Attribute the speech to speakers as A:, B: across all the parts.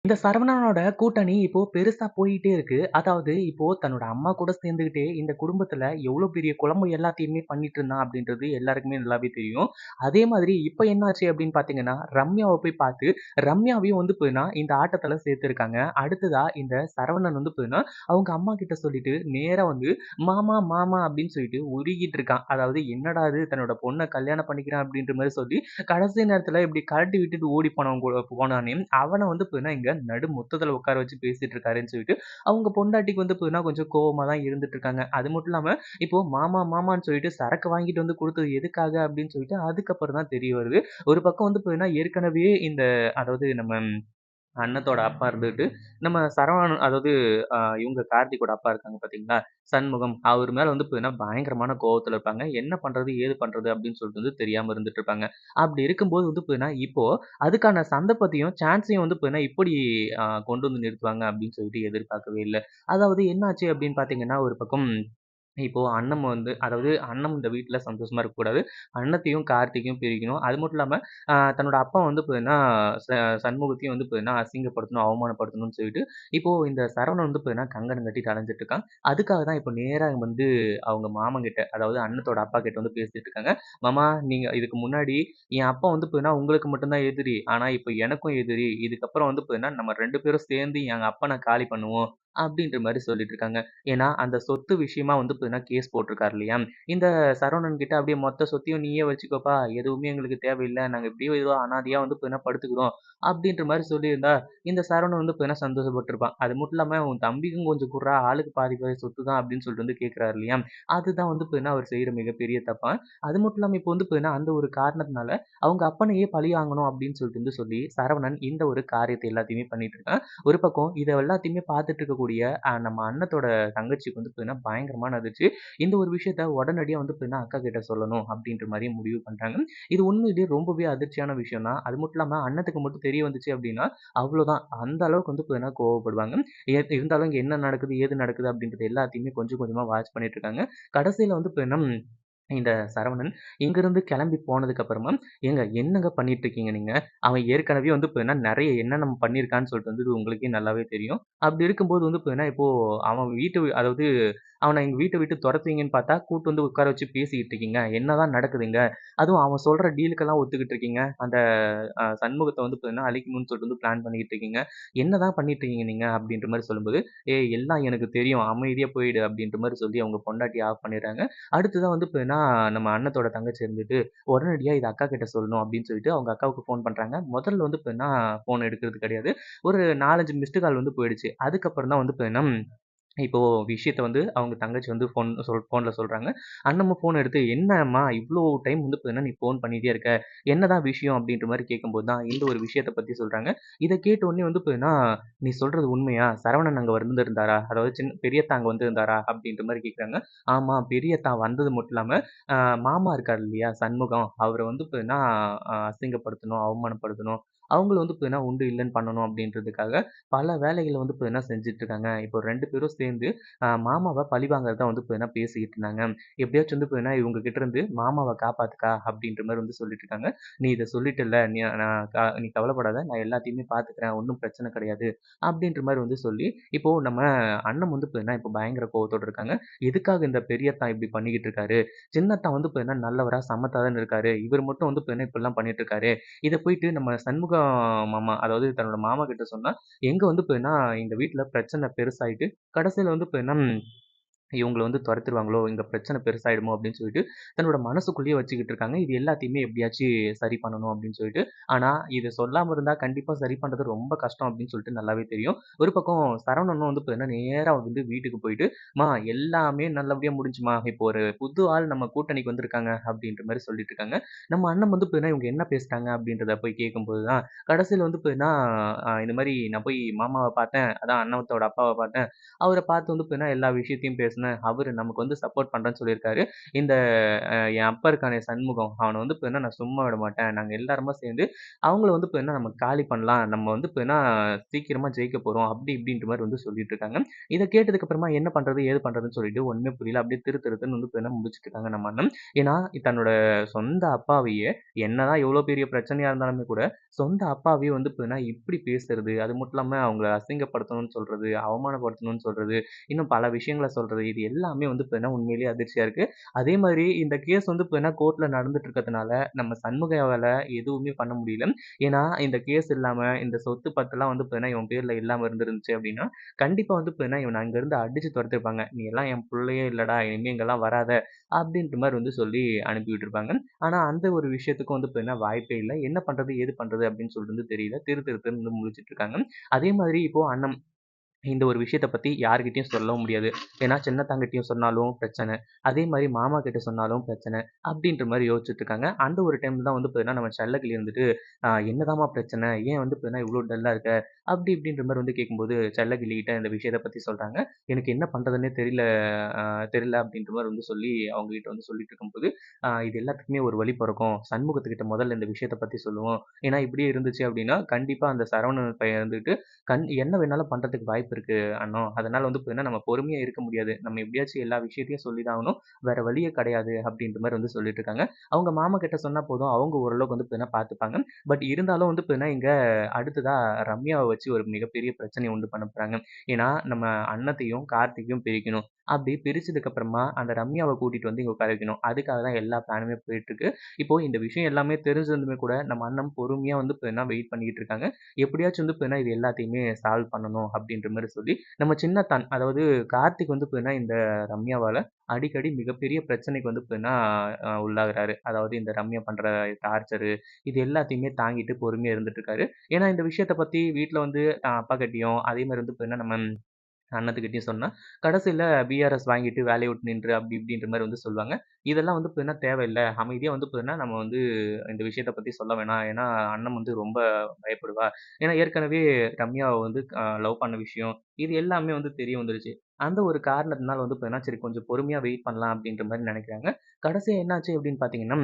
A: இந்த சரவணனோட கூட்டணி இப்போ பெருசா போயிட்டே இருக்கு. அதாவது இப்போ தன்னோட அம்மா கூட சேர்ந்துகிட்டே இந்த குடும்பத்துல எவ்ளோ பெரிய குழம்பு எல்லாத்தையுமே பண்ணிட்டு இருந்தான் அப்படின்றது எல்லாருக்குமே நல்லாவே தெரியும். அதே மாதிரி இப்ப என்ன ஆச்சு அப்படின்னு பார்த்தீங்கன்னா, ரம்யாவ போய் பார்த்து ரம்யாவையும் வந்து பார்த்தீங்கன்னா இந்த ஆட்டத்துல சேர்த்துருக்காங்க. அடுத்ததா இந்த சரவணன் வந்து பார்த்தீங்கன்னா, அவங்க அம்மா கிட்ட சொல்லிட்டு நேரா வந்து மாமா, மாமா அப்படின்னு சொல்லிட்டு உருகிட்டு இருக்கான். அதாவது என்னடா இது தன்னோட பொண்ண கல்யாணம் பண்ணிக்கிறேன் அப்படின்ற மாரி சொல்லி கடைசி நேரத்துல இப்படி கழட்டி விட்டுட்டு ஓடி போனவன் கூட போனானே, அவன வந்து பார்த்தீங்கன்னா, இங்க நடு முத்தத்துல உட்கார வச்சு பேசிட்டு இருக்காருன்னு சொல்லிட்டு, அவங்க பொண்டாட்டிக்கு வந்து பார்த்தீங்கன்னா, கொஞ்சம் கோவமா தான் இருந்துட்டு இருக்காங்க. அது மட்டும் இல்லாம, இப்போ மாமா, மாமான்னு சொல்லிட்டு சரக்கு வாங்கிட்டு வந்து குடுத்தது எதுக்காக அப்படின்னு சொல்லிட்டு, அதுக்கப்புறம் தான் தெரிய வருது. ஒரு பக்கம் வந்து பார்த்தீங்கன்னா, ஏற்கனவே இந்த அதாவது நம்ம அண்ணத்தோட அப்பா இருந்துட்டு, நம்ம சரவணன் அதாவது இவங்க கார்த்திக்கோட அப்பா இருக்காங்க பார்த்தீங்களா? சண்முகம். அவர் மேல வந்து பார்த்தீங்கன்னா, பயங்கரமான கோவத்துல இருப்பாங்க. என்ன பண்றது? ஏது பண்றது? அப்படின்னு சொல்லிட்டு வந்து தெரியாம இருந்துட்டு இருப்பாங்க. அப்படி இருக்கும்போது வந்து பார்த்தீங்கன்னா, இப்போ அதுக்கான சந்தர்ப்பத்தையும், சான்ஸையும் வந்து பார்த்தீங்கன்னா, இப்படி கொண்டு வந்து நிறுத்துவாங்க அப்படின்னு சொல்லிட்டு எதிர்பார்க்கவே இல்ல. அதாவது என்னாச்சு அப்படின்னு பார்த்தீங்கன்னா, ஒரு பக்கம் இப்போ அண்ணன் வந்து அதாவது அண்ணன் இந்த வீட்ல சந்தோஷமா இருக்கக்கூடாது. அண்ணத்தையும், கார்த்திக்கையும் பிரிக்கணும். அது மட்டும் இல்லாம தன்னோட அப்பா வந்து பார்த்தீங்கன்னா, ச சண்முகத்தையும் வந்து பார்த்தீங்கன்னா, அசிங்கப்படுத்தணும், அவமானப்படுத்தணும்னு சொல்லிட்டு, இப்போ இந்த சரவணன் வந்து பார்த்தீங்கன்னா, கங்கணம் கட்டிட்டு அலைஞ்சுட்டு இருக்கான். அதுக்காக தான் இப்போ நேரா வந்து அவங்க மாமன் கிட்ட, அதாவது அண்ணத்தோட அப்பா கிட்ட வந்து பேசிட்டு இருக்காங்க. மாமா நீங்க இதுக்கு முன்னாடி என் அப்பா வந்து பார்த்தீங்கன்னா, உங்களுக்கு மட்டும் தான் எதிரி. ஆனா இப்போ எனக்கும் எதிரி. இதுக்கப்புறம் வந்து பார்த்தீங்கன்னா, நம்ம 2 பேரும் சேர்ந்து எங்க அப்பன காலி பண்ணுவோம். அப்படின்ற மாரி சொல்லிட்டு இருக்காங்க. ஏன்னா, அந்த சொத்து விஷயமா வந்து பார்த்தீங்கன்னா, கேஸ் போட்டிருக்காரு இல்லையா? இந்த சரவணன் கிட்ட அப்படியே மொத்த சொத்தையும் நீயே வச்சுக்கோப்பா. எதுவுமே எங்களுக்கு தேவையில்ல. நாங்க எப்படியோ ஏதோ அனாதையா வந்து பார்த்தீங்கன்னா படுத்துக்கிறோம். அப்படின்ற மாரி சொல்லியிருந்தா, இந்த சரவணன் வந்து பார்த்தீங்கன்னா சந்தோஷப்பட்டுருப்பான். அது மட்டும் இல்லாம உன் தம்பிக்கும் கொஞ்சம் குட்றா, ஆளுக்கு பாதி பாதி சொத்து தான் அப்படின்னு சொல்லிட்டு வந்து கேட்கிறாரு இல்லையா? அதுதான் வந்து பார்த்தீங்கன்னா அவர் செய்ற மிகப்பெரிய தப்பா. அது மட்டும் இல்லாம இப்போ வந்து பார்த்தீங்கன்னா, அந்த ஒரு காரணத்தினால அவங்க அப்பனையே பழி வாங்கணும் அப்படின்னு சொல்லிட்டு வந்து சொல்லி, சரவணன் இந்த ஒரு காரியத்தை எல்லாத்தையுமே பண்ணிட்டு இருக்கான். ஒரு பக்கம் இத எல்லாத்தையுமே பார்த்துட்டு இருக்கக்கூடிய நம்ம அண்ணத்தோட தங்கச்சிக்கு வந்து பார்த்தீங்கன்னா, பயங்கரமான அதிர்ச்சி. இந்த ஒரு விஷயத்த உடனடியா வந்து பார்த்தீங்கன்னா, அக்கா கிட்ட சொல்லணும் அப்படின்ற மாரி முடிவு பண்றாங்க. இது உண்மையிலேயே ரொம்பவே அதிர்ச்சியான விஷயம் தான். அது மட்டும் இல்லாம அண்ணத்துக்கு மட்டும் தெரிய வந்துச்சு அப்படின்னா, அவ்வளோதான். அந்த அளவுக்கு வந்து பார்த்தீங்கன்னா கோவப்படுவாங்க. இருந்தாலும் இங்க என்ன நடக்குது, ஏது நடக்குது அப்படின்றது எல்லாத்தையுமே கொஞ்சம் கொஞ்சமா வாட்ச் பண்ணிட்டு இருக்காங்க. கடைசியில வந்து பார்த்தீங்கன்னா இந்த சரவணன் இங்கிருந்து கிளம்பி போனதுக்கு அப்புறமா, "ஏங்க என்னங்க பண்ணிட்டு இருக்கீங்க நீங்க? அவன் ஏற்கனவே வந்து பார்த்தீங்கன்னா, நெறைய என்னென்ன பண்ணியிருக்கான்னு சொல்லிட்டு வந்து உங்களுக்கே நல்லாவே தெரியும். அப்படி இருக்கும்போது வந்து பார்த்தீங்கன்னா, இப்போ அவன் அதாவது அவன எங்க வீட்ட விட்டு தொரத்துவீங்கன்னு பார்த்தா, கூட்டு வந்து உட்கார வச்சு பேசிக்கிட்டு இருக்கீங்க. என்னதான் நடக்குதுங்க? அதுவும் அவன் சொல்ற டீலுக்கெல்லாம் ஒத்துக்கிட்டு இருக்கீங்க. அந்த சண்முகத்த வந்து பார்த்தீங்கன்னா, அழிக்கணும்னு சொல்லிட்டு வந்து பிளான் பண்ணிக்கிட்டு இருக்கீங்க. என்னதான் பண்ணிட்டு இருக்கீங்க நீங்க?" அப்படின்ற மாரி சொல்லும்போது, "ஏய் எல்லாம் எனக்கு தெரியும். அமைதியா போயிடு." அப்படின்ற மாரி சொல்லி அவங்க பொண்டாட்டிய ஆஃப் பண்ணிடுறாங்க. அடுத்ததா வந்து பார்த்தீங்கன்னா, நம்ம அண்ணத்தோட தங்கச்சி இருந்துட்டு, உடனடியா இத அக்கா கிட்ட சொல்லணும் அப்படின்னு சொல்லிட்டு அவங்க அக்காவுக்கு ஃபோன் பண்றாங்க. முதல்ல வந்து பார்த்தீங்கன்னா, ஃபோன் எடுக்கிறது கிடையாது. ஒரு 4, 5 மிஸ்டு கால் வந்து போயிடுச்சு. அதுக்கப்புறம் தான் வந்து பார்த்தீங்கன்னா இப்போ விஷயத்த வந்து அவங்க தங்கச்சி வந்து ஃபோன்ல சொல்றாங்க. அண்ணமும் ஃபோன் எடுத்து, "என்னம்மா இவ்ளோ டைம் வந்து பார்த்தீங்கன்னா, நீ ஃபோன் பண்ணிட்டே இருக்க. என்னதான் விஷயம்?" அப்படின்ற மாரி கேட்கும்போது தான் இந்த ஒரு விஷயத்த பத்தி சொல்றாங்க. இத கேட்ட உடனே வந்து பார்த்தீங்கன்னா, "நீ சொல்றது உண்மையா? சரவணன் அங்க வந்திருந்தாரா? அதாவது பெரியத்தா அங்க வந்திருந்தாரா?" அப்படின்ற மாரி கேட்குறாங்க. ஆமா, பெரியத்தா வந்தது மட்டும் இல்லாம, அ மாமா இருக்காரு இல்லையா? சண்முகம். அவர வந்து பார்த்தீங்கன்னா, அசிங்கப்படுத்தணும், அவமானப்படுத்தணும். அவங்கள வந்து பார்த்தீங்கன்னா, உண்டு இல்லன்னு பண்ணணும் அப்படின்றதுக்காக பல வேலைகள வந்து பார்த்தீங்கன்னா செஞ்சுட்டு இருக்காங்க. இப்போ 2 பேரும் சேர்ந்து மாமாவ பழிவாங்குறதா வந்து பார்த்தீங்கன்னா பேசிக்கிட்டு இருந்தாங்க. எப்படியாச்சும் வந்து பார்த்தீங்கன்னா, இவங்க கிட்ட இருந்து மாமாவ காப்பாத்துக்கா அப்படின்ற மாரி வந்து சொல்லிட்டு இருக்காங்க. "நீ இத சொல்லிட்டல்ல, நீ கவலைப்படாத. நான் எல்லாத்தையுமே பார்த்துக்கிறேன். ஒண்ணும் பிரச்சனை கிடையாது." அப்படின்ற மாரி வந்து சொல்லி, இப்போ நம்ம அண்ணன் வந்து பார்த்தீங்கன்னா, இப்போ பயங்கர கோவத்தோட இருக்காங்க. எதுக்காக இந்த பெரியத்தா இப்படி பண்ணிக்கிட்டு இருக்காரு? சின்னத்தா வந்து பார்த்தீங்கன்னா நல்லவரா, சமத்தா தான இருக்காரு. இவரு மட்டும் வந்து பார்த்தீங்கன்னா இப்படிலாம் பண்ணிட்டு இருக்காரு. இத போயிட்டு நம்ம சண்முகம் மாமா, அதாவது தன்னோட மாமா கிட்ட சொன்னா எங்க வந்து பார்த்தீங்கன்னா, இந்த வீட்ல பிரச்சனை பெருசாயிட்டு, கடைசியில வந்து பார்த்தீங்கன்னா இவங்கள வந்து தொரத்திருவாங்களோ! இங்க பிரச்சனை பெருசாயிடுமோ! அப்டின்னு சொல்லிட்டு, தன்னோட மனசுக்குள்ளேயே வச்சுக்கிட்டு இருக்காங்க. இது எல்லாத்தையுமே எப்படியாச்சு சரி பண்ணணும் அப்டின்னு சொல்லிட்டு. ஆனா, இத சொல்லாம இருந்தா கண்டிப்பா சரி பண்றது ரொம்ப கஷ்டம் அப்டின்னு சொல்லிட்டு நல்லாவே தெரியும். ஒரு பக்கம் சரவணனும் வந்து பார்த்தீங்கன்னா, நேரா வந்து வீட்டுக்கு போயிட்டு, "ம்மா எல்லாமே நல்லபடியா முடிஞ்சும்மா. இப்போ ஒரு புது ஆள் நம்ம கூட்டணிக்கு வந்திருக்காங்க." அப்டின்ற மாரி சொல்லிட்டு இருக்காங்க. நம்ம அண்ணன் வந்து பார்த்தீங்கன்னா, இவங்க என்ன பேசிட்டாங்க அப்டின்றத போய் கேட்கும்போது தான், கடைசியில வந்து பார்த்தீங்கன்னா, இந்த மாரி நான் போய் மாமாவ பார்த்தேன். அதான் அண்ணத்தோட அப்பாவ பார்த்தேன். அவர பார்த்து வந்து பார்த்தீங்கன்னா, எல்லா விஷயத்தையும் பேசினேன். பேசினேன். அவரு நமக்கு வந்து சப்போர்ட் பண்றேன்னு சொல்லியிருக்காரு. இந்த என் அப்பா இருக்கானே சண்முகம், அவன வந்து பார்த்தீங்கன்னா நான் சும்மா விட மாட்டேன். நாங்க எல்லாருமா சேர்ந்து அவங்கள வந்து பார்த்தீங்கன்னா நம்ம காலி பண்ணலாம். நம்ம வந்து பார்த்தீங்கன்னா சீக்கிரமா ஜெயிக்க போறோம். அப்படி இப்படின்ற மாரி வந்து சொல்லிட்டு இருக்காங்க. இத கேட்டதுக்கு அப்புறமா என்ன பண்றது? ஏது பண்றதுன்னு சொல்லிட்டு ஒண்ணுமே புரியல. அப்படியே திரு திருன்னு வந்து பார்த்தீங்கன்னா முழிச்சுட்டு இருக்காங்க நம்ம அண்ணன். ஏன்னா தன்னோட சொந்த அப்பாவையே என்னதான் எவ்வளோ பெரிய பிரச்சனையா இருந்தாலுமே கூட, சொந்த அப்பாவையே வந்து பார்த்தீங்கன்னா இப்படி பேசுறது, அது மட்டும் இல்லாம அவங்கள அசிங்கப்படுத்தணும்னு சொல்றது, அவமானப்படுத்தணும்னு சொல்றது, இன்னும் பல விஷயங்கள சொல்றது, இது எல்லாமே வந்து பார்த்தீங்கன்னா உண்மையிலேயே அதிர்ச்சியா இருக்கு. அதே மாரி இந்த கேஸ் வந்து பார்த்தீங்கன்னா கோர்ட்ல நடந்துட்டு இருக்கிறதுனால, நம்ம சண்முகாவால எதுவுமே பண்ண முடியல. ஏன்னா, இந்த கேஸ் இல்லாம, இந்த சொத்து பத்துலாம் வந்து பார்த்தீங்கன்னா, இவன் பேர்ல இல்லாம இருந்திருந்துச்சு அப்டின்னா, கண்டிப்பா வந்து பார்த்தீங்கன்னா, இவன அங்கருந்து அடிச்சு தொரத்திருப்பாங்க. "நீ எல்லாம் என் புள்ளையே இல்லடா! இனிமே இங்கலாம் வராத" அப்டின்ற மாரி வந்து சொல்லி அனுப்பி விட்டுருப்பாங்க. ஆனா, அந்த ஒரு விஷயத்துக்கும் வந்து பார்த்தீங்கன்னா, வாய்ப்பே இல்ல. என்ன பண்றது? ஏது பண்றது? அப்டின்னு சொல்லிட்டு வந்து தெரியல. திரு திருன்னு வந்து முழிச்சுட்டு இருக்காங்க. அதே மாதிரி இப்போ அண்ணன் இந்த ஒரு விஷயத்த பத்தி யார்கிட்டயும் சொல்லவும் முடியாது. ஏன்னா, சின்னத்தாங்கிட்டயும் சொன்னாலும் பிரச்சனை. அதே மாரி மாமா கிட்ட சொன்னாலும் பிரச்சனை. அப்டின்ற மாரி யோசிச்சுட்டு இருக்காங்க. அந்த ஒரு டைம் தான் வந்து பார்த்தீங்கன்னா, நம்ம செல்லக்கிளி இருந்துட்டு, என்னதாம்மா பிரச்சனை? ஏன் வந்து பார்த்தீங்கன்னா இவ்ளோ டல்லா இருக்க?" அப்டி இப்டின்ற மாரி வந்து கேட்கும்போது, செல்லக்கிளி கிட்ட இந்த விஷயத்த பத்தி சொல்றாங்க. "எனக்கு என்ன பண்றதுன்னே தெரியல அ தெரியல" அப்டின்ற மாரி வந்து சொல்லி அவங்க கிட்ட வந்து சொல்லிட்டு இருக்கும்போது, இது எல்லாத்துக்குமே ஒரு வழி பொறக்கும். சண்முகத்துக்கிட்ட முதல்ல இந்த விஷயத்த பத்தி சொல்லுவோம். ஏன்னா, இப்டியே இருந்துச்சு அப்டின்னா, கண்டிப்பா அந்த சரவணன் பையன் வந்துட்டு என்ன வேணாலும் பண்றதுக்கு வாய்ப்பு இருக்கு அண்ணா. அதனால வந்து பார்த்தீங்கன்னா, நம்ம பொறுமையா இருக்க முடியாது. நம்ம எப்படியாச்சும் எல்லா விஷயத்தையும் சொல்லி தான் ஆகணும். வேற வழியே கிடையாது அப்படின்ற மாரி வந்து சொல்லிட்டு இருக்காங்க. அவங்க மாமா கிட்ட சொன்னா போதும். அவங்க ஓரளவுக்கு வந்து பார்த்தீங்கன்னா பார்த்துப்பாங்க. பட் இருந்தாலும் வந்து பார்த்தீங்கன்னா, இங்க அடுத்ததா ரம்யாவ வச்சு ஒரு மிகப்பெரிய பிரச்சனைய உண்டு பண்ண போறாங்க. ஏன்னா, நம்ம அண்ணத்தையும், கார்த்திக்கையும் பிரிக்கணும். அப்படி பிரிச்சதுக்கு அப்புறமா அந்த ரம்யாவ கூட்டிட்டு வந்து இங்க உட்கார வைக்கணும். அதுக்காக தான் எல்லா பிளானுமே போயிட்டு இருக்கு. இப்போ இந்த விஷயம் எல்லாமே தெரிஞ்சிருந்துமே கூட நம்ம அண்ணன் பொறுமையா வந்து பார்த்தீங்கன்னா வெயிட் பண்ணிக்கிட்டு இருக்காங்க. எப்படியாச்சும் வந்து பார்த்தீங்கன்னா, இது எல்லாத்தையுமே சால்வ் பண்ணணும் அப்படின்ற மாரி சொல்லி, நம்ம சின்னத்தான் அதாவது கார்த்திக் வந்து பார்த்தீங்கன்னா, இந்த ரம்யாவால அடிக்கடி மிகப்பெரிய பிரச்சனைக்கு வந்து பார்த்தீங்கன்னா, உள்ளாகுறாரு. அதாவது இந்த ரம்யா பண்ற டார்ச்சரு, இது எல்லாத்தையுமே தாங்கிட்டு பொறுமையா இருந்துட்டு இருக்காரு. ஏன்னா, இந்த விஷயத்த பத்தி வீட்ல வந்து அப்பா கிட்டயும், அதே மாரி வந்து பார்த்தீங்கன்னா, நம்ம அண்ணத்துக்கிட்டயும் சொன்னா, கடைசில பிஆர்எஸ் வாங்கிட்டு வேலைய விட்டு நின்று அப்படி இப்படின்ற மாரி வந்து சொல்லுவாங்க. இதெல்லாம் வந்து பார்த்தீங்கன்னா தேவையில்ல. அமைதியா வந்து பார்த்தீங்கன்னா, நம்ம வந்து இந்த விஷயத்த பத்தி சொல்ல வேணாம். ஏன்னா, அண்ணன் வந்து ரொம்ப பயப்படுவா. ஏன்னா, ஏற்கனவே ரம்யாவ வந்து லவ் பண்ண விஷயம், இது எல்லாமே வந்து தெரிய வந்துருச்சு. அந்த ஒரு காரணத்தினால வந்து பார்த்தீங்கன்னா, சரி கொஞ்சம் பொறுமையா வெயிட் பண்ணலாம் அப்படின்ற மாரி நெனைக்கிறாங்க. கடைசியா என்னாச்சு அப்படின்னு பார்த்தீங்கன்னா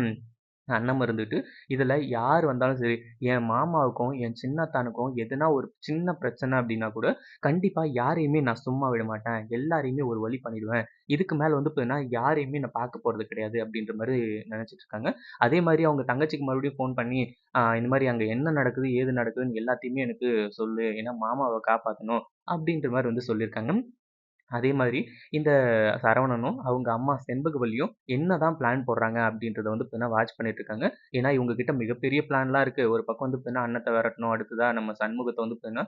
A: அண்ணன் இருந்துட்டு, இதுல யார் வந்தாலும் சரி, என் மாமாவுக்கும், என் சின்னத்தானுக்கும் எதுனா ஒரு சின்ன பிரச்சனை அப்டின்னா கூட, கண்டிப்பா யாரையுமே நான் சும்மா விட மாட்டேன். எல்லாரையுமே ஒரு வழி பண்ணிடுவேன். இதுக்கு மேல வந்து பார்த்தீங்கன்னா, யாரையுமே நான் பார்க்க போறது கிடையாது அப்டின்ற மாரி நெனச்சிட்டு இருக்காங்க. அதே மாரி அவங்க தங்கச்சிக்கு மறுபடியும் ஃபோன் பண்ணி, இந்த மாரி அங்க என்ன நடக்குது? ஏது நடக்குதுன்னு எல்லாத்தையுமே எனக்கு சொல்லு. ஏன்னா மாமாவ காப்பாத்தணும். அப்டின்ற மாரி வந்து சொல்லியிருக்காங்க. அதே மாதிரி இந்த சரவணனும், அவங்க அம்மா செண்பகவல்லியும் என்னதான் பிளான் போடுறாங்க அப்படின்றத வந்து பார்த்தீங்கன்னா வாட்ச் பண்ணிட்டு இருக்காங்க. ஏன்னா இவங்க கிட்ட மிகப்பெரிய பிளான்லாம் இருக்கு. ஒரு பக்கம் வந்து பார்த்தீங்கன்னா அண்ணத்த விரட்டணும். அடுத்ததா நம்ம சண்முகத்த வந்து பார்த்தீங்கன்னா,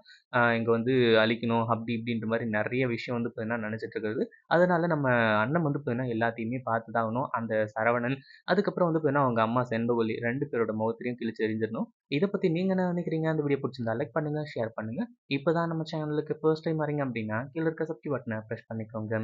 A: இங்க வந்து அழிக்கணும். அப்படி இப்படின்ற மாரி நெறைய விஷயம் வந்து பார்த்தீங்கன்னா நெனச்சிட்டு இருக்காரு. அதனால நம்ம அண்ணன் வந்து பார்த்தீங்கன்னா எல்லாத்தையுமே பார்த்து தான் ஆகணும். அந்த சரவணன், அதுக்கப்புறம் வந்து பார்த்தீங்கன்னா அவங்க அம்மா செண்பகவல்லி 2 பேரோட முகத்திலயும் கிழிச்சு எறிஞ்சிரணும். இத பத்தி நீங்க என்ன நினைக்கிறீங்க? அந்த வீடியோ புடிச்சிருந்தா லைக் பண்ணுங்க, ஷேர் பண்ணுங்க. இப்பதான் நம்ம சேனலுக்கு ஃபர்ஸ்ட் டைம் வரீங்க அப்படின்னா, கீழ இருக்க சப்ஸ்கிரைப் பட்டன பிரஸ் பண்ணிக்கோங்க.